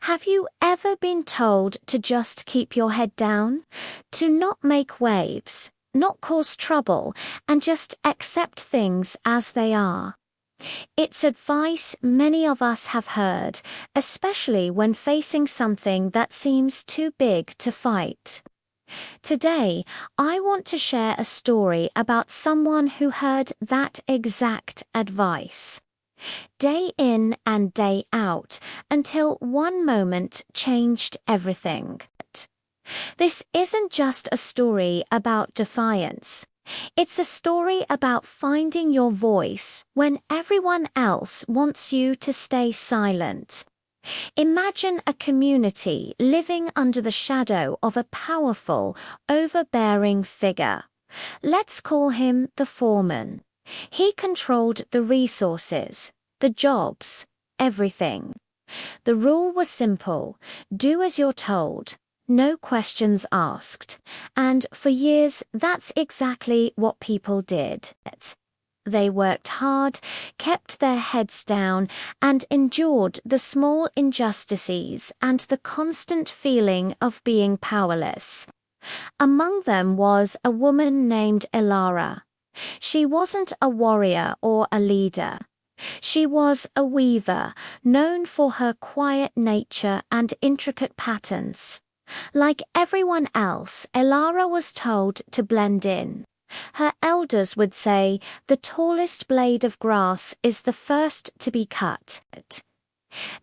Have you ever been told to just keep your head down? To not make waves, not cause trouble, and just accept things as they are? It's advice many of us have heard, especially when facing something that seems too big to fight. Today, I want to share a story about someone who heard that exact advice, day in and day out, until one moment changed everything. This isn't just a story about defiance. It's a story about finding your voice when everyone else wants you to stay silent. Imagine a community living under the shadow of a powerful, overbearing figure. Let's call him the foreman. He controlled the resources, the jobs, everything. The rule was simple: do as you're told, no questions asked. And for years, that's exactly what people did. They worked hard, kept their heads down, and endured the small injustices and the constant feeling of being powerless. Among them was a woman named Elara. She wasn't a warrior or a leader. She was a weaver, known for her quiet nature and intricate patterns. Like everyone else, Elara was told to blend in. Her elders would say, "The tallest blade of grass is the first to be cut."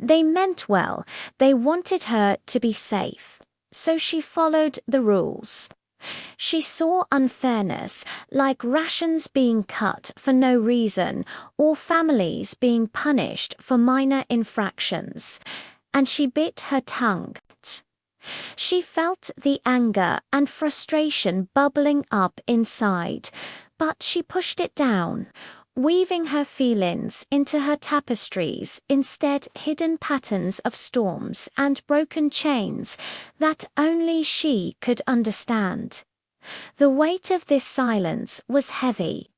They meant well. They wanted her to be safe. So she followed the rules. She saw unfairness, like rations being cut for no reason, or families being punished for minor infractions. And she bit her tongue. She felt the anger and frustration bubbling up inside, but she pushed it down, weaving her feelings into her tapestries, instead hidden patterns of storms and broken chains that only she could understand. The weight of this silence was heavy.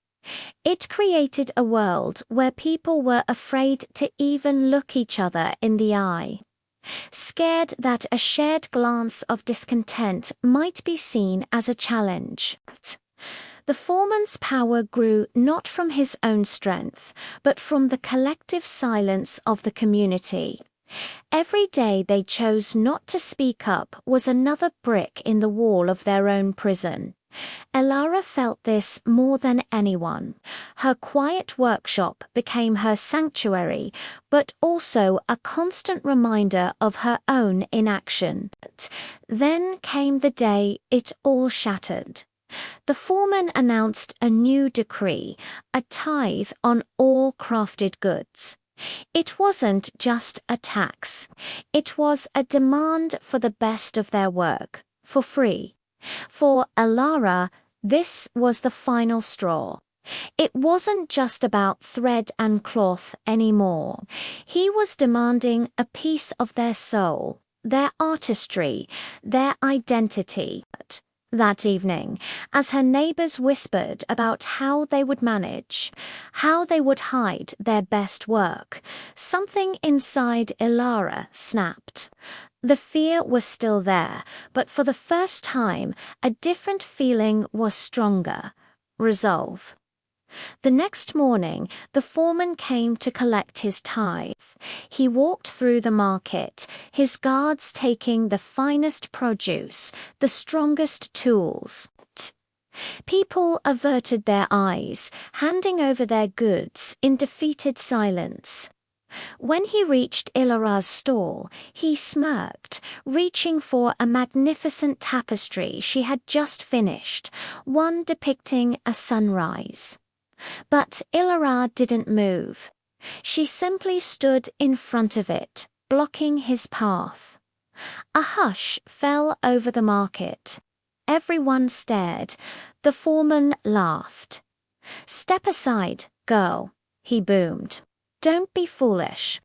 It created a world where people were afraid to even look each other in the eye, scared that a shared glance of discontent might be seen as a challenge. The foreman's power grew not from his own strength, but from the collective silence of the community. Every day they chose not to speak up was another brick in the wall of their own prison. Elara felt this more than anyone. Her quiet workshop became her sanctuary, but also a constant reminder of her own inaction. Then came the day it all shattered. The foreman announced a new decree, a tithe on all crafted goods. It wasn't just a tax. It was a demand for the best of their work, for free. For Elara, this was the final straw. It wasn't just about thread and cloth anymore. He was demanding a piece of their soul, their artistry, their identity. That evening, as her neighbors whispered about how they would manage, how they would hide their best work, something inside Elara snapped. The fear was still there, but for the first time, a different feeling was stronger: resolve. The next morning, the foreman came to collect his tithe. He walked through the market, his guards taking the finest produce, the strongest tools. People averted their eyes, handing over their goods in defeated silence. When he reached Ilara's stall, he smirked, reaching for a magnificent tapestry she had just finished, one depicting a sunrise. But Ilara didn't move. She simply stood in front of it, blocking his path. A hush fell over the market. Everyone stared. The foreman laughed. "Step aside, girl," he boomed. "Don't be foolish."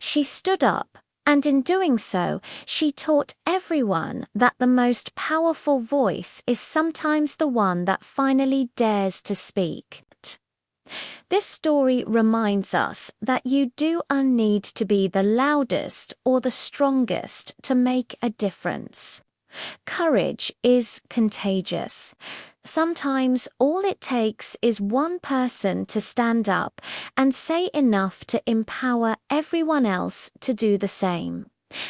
She stood up, and in doing so, she taught everyone that the most powerful voice is sometimes the one that finally dares to speak. This story reminds us that you do not need to be the loudest or the strongest to make a difference. Courage is contagious. Sometimes all it takes is one person to stand up and say enough to empower everyone else to do the same.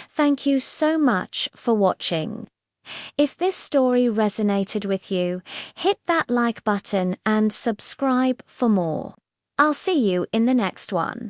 Thank you so much for watching. If this story resonated with you, hit that like button and subscribe for more. I'll see you in the next one.